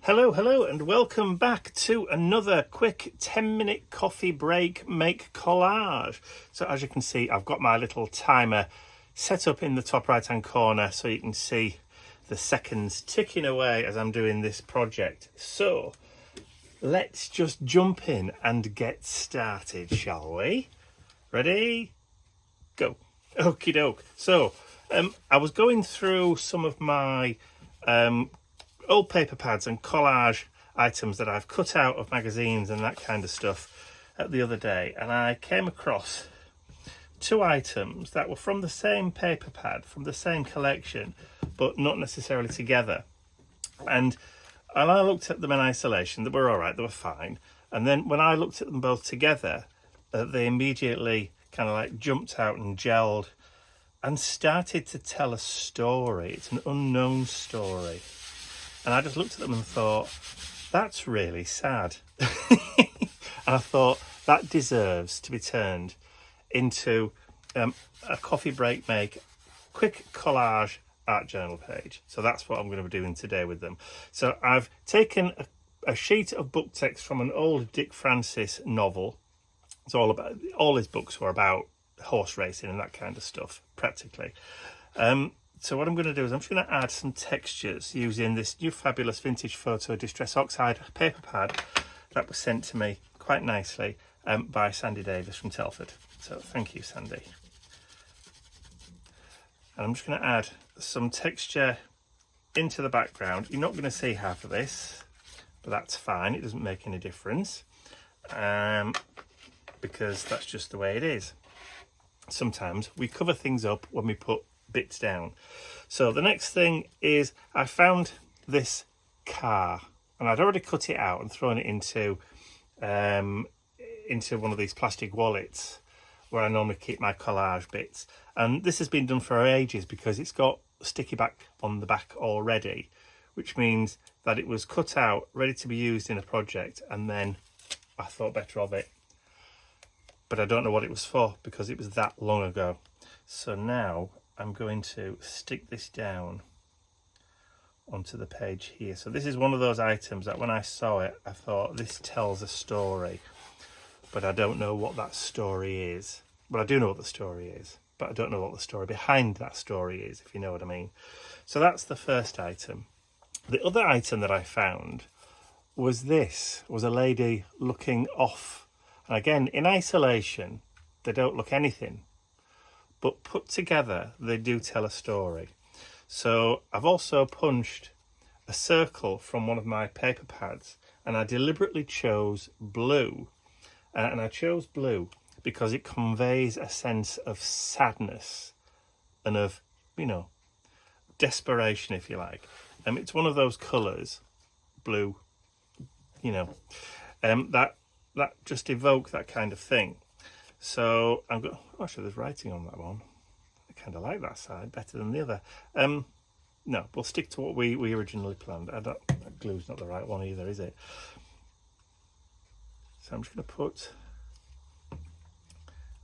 Hello, and welcome back to another quick 10-minute coffee break make collage. So as you can see, I've got my little timer set up in the top right hand corner so you can see the seconds ticking away as I'm doing this project. So let's just jump in and get started, shall we? Ready? Go. Okie doke. So I was going through some of my old paper pads and collage items that I've cut out of magazines and that kind of stuff the other day, and I came across two items that were from the same paper pad, from the same collection, but not necessarily together. And I looked at them in isolation. They were all right, they were fine. And then when I looked at them both together, they immediately kind of like jumped out and gelled and started to tell a story. It's an unknown story. And I just looked at them and thought, that's really sad. And I thought that deserves to be turned into a coffee break make quick collage art journal page. So that's what I'm going to be doing today with them. So I've taken a sheet of book text from an old Dick Francis novel. It's all his books were about horse racing and that kind of stuff, practically. So what I'm going to do is I'm just going to add some textures using this new fabulous vintage photo distress oxide paper pad that was sent to me quite nicely by Sandy Davis from Telford. So thank you, Sandy. And I'm just going to add some texture into the background. You're not going to see half of this, but that's fine. It doesn't make any difference because that's just the way it is. Sometimes we cover things up when we put bits down. So the next thing is I found this car, and I'd already cut it out and thrown it into one of these plastic wallets where I normally keep my collage bits. And this has been done for ages because it's got sticky back on the back already, which means that it was cut out, ready to be used in a project, and then I thought better of it. But I don't know what it was for because it was that long ago. So now I'm going to stick this down onto the page here. So this is one of those items that when I saw it, I thought this tells a story, but I don't know what that story is. Well, I do know what the story is, but I don't know what the story behind that story is, if you know what I mean. So that's the first item. The other item that I found was a lady looking off. And again, in isolation, they don't look anything. But put together, they do tell a story. So I've also punched a circle from one of my paper pads, and I deliberately chose blue. And I chose blue because it conveys a sense of sadness and of, desperation, if you like. It's one of those colours, blue, that just evoke that kind of thing. So I'm going. Actually, there's writing on that one. I kind of like that side better than the other. No, we'll stick to what we originally planned. That glue's not the right one either, is it? So I'm just going to put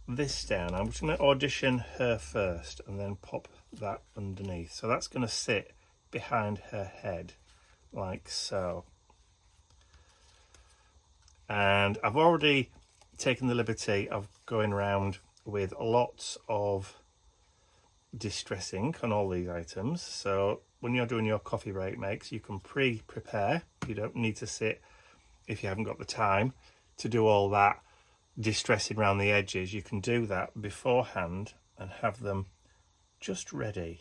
this down. I'm just going to audition her first and then pop that underneath. So that's going to sit behind her head like so. And I've already taken the liberty of going around with lots of distress ink on all these items. So when you're doing your coffee break makes, you can prepare. You don't need to sit, if you haven't got the time, to do all that distressing around the edges. You can do that beforehand and have them just ready.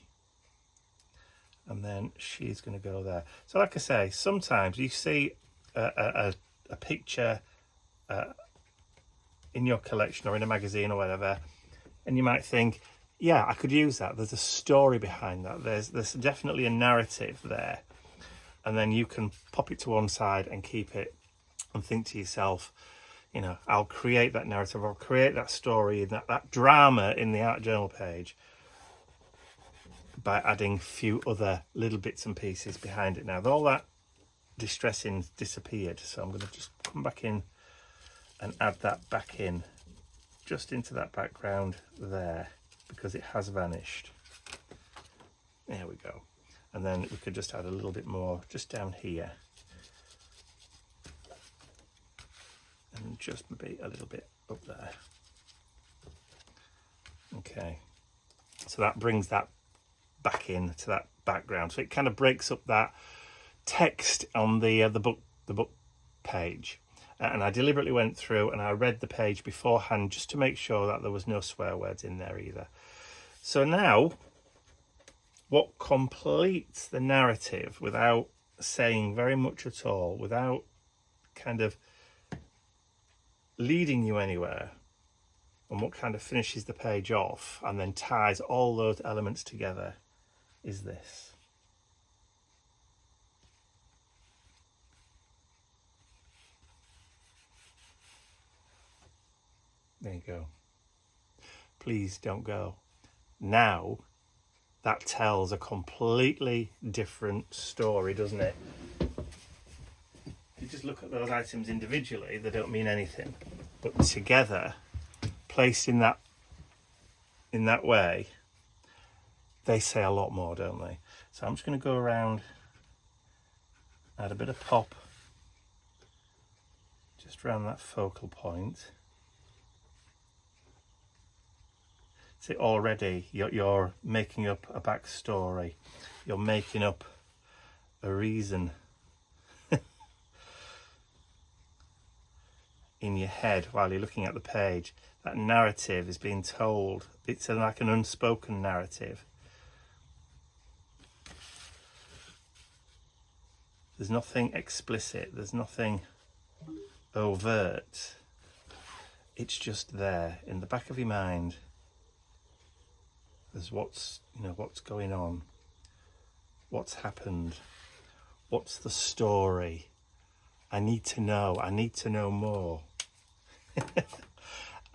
And then she's going to go there. So like I say, sometimes you see a picture in your collection or in a magazine or whatever, and you might think, yeah, I could use that. There's a story behind that. There's definitely a narrative there. And then you can pop it to one side and keep it and think to yourself, I'll create that narrative, I'll create that story, that drama in the art journal page by adding a few other little bits and pieces behind it. Now, all that distressing disappeared, so I'm going to just come back in and add that back in just into that background there because it has vanished. There we go. And then we could just add a little bit more just down here and just maybe a little bit up there. Okay, so that brings that back in to that background, so it kind of breaks up that text on the book page. And I deliberately went through and I read the page beforehand just to make sure that there was no swear words in there either. So now, what completes the narrative without saying very much at all, without kind of leading you anywhere, and what kind of finishes the page off and then ties all those elements together, is this. There you go. Please don't go. Now that tells a completely different story, doesn't it? If you just look at those items individually, they don't mean anything. But together, placed in that way, they say a lot more, don't they? So I'm just going to go around, add a bit of pop, just around that focal point. See, already you're making up a backstory. You're making up a reason in your head while you're looking at the page. That narrative is being told. It's like an unspoken narrative. There's nothing explicit. There's nothing overt. It's just there in the back of your mind. There's what's going on, what's happened, what's the story. I need to know more.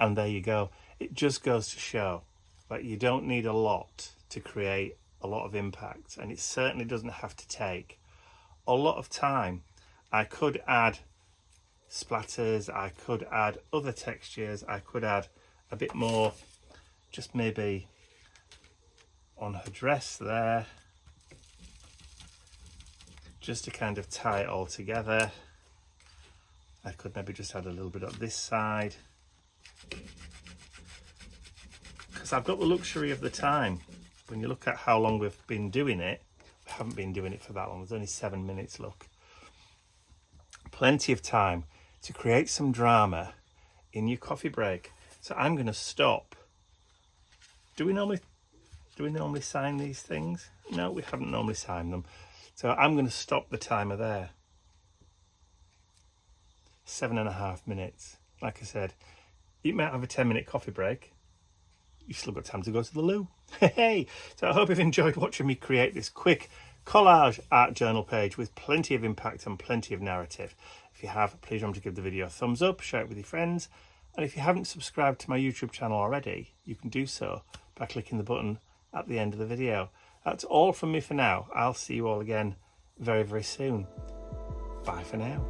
And there you go. It just goes to show that you don't need a lot to create a lot of impact, and it certainly doesn't have to take a lot of time. I could add splatters, I could add other textures, I could add a bit more, just maybe on her dress there, just to kind of tie it all together. I could maybe just add a little bit on this side, because I've got the luxury of the time. When you look at how long we've been doing it, we haven't been doing it for that long. There's only 7 minutes, look. Plenty of time to create some drama in your coffee break. So I'm going to stop. Do we normally sign these things? No, we haven't normally signed them. So I'm going to stop the timer there. 7.5 minutes. Like I said, you might have a 10-minute coffee break. You've still got time to go to the loo. Hey! So I hope you've enjoyed watching me create this quick collage art journal page with plenty of impact and plenty of narrative. If you have, please remember to give the video a thumbs up, share it with your friends. And if you haven't subscribed to my YouTube channel already, you can do so by clicking the button at the end of the video. That's all from me for now. I'll see you all again very, very soon. Bye for now.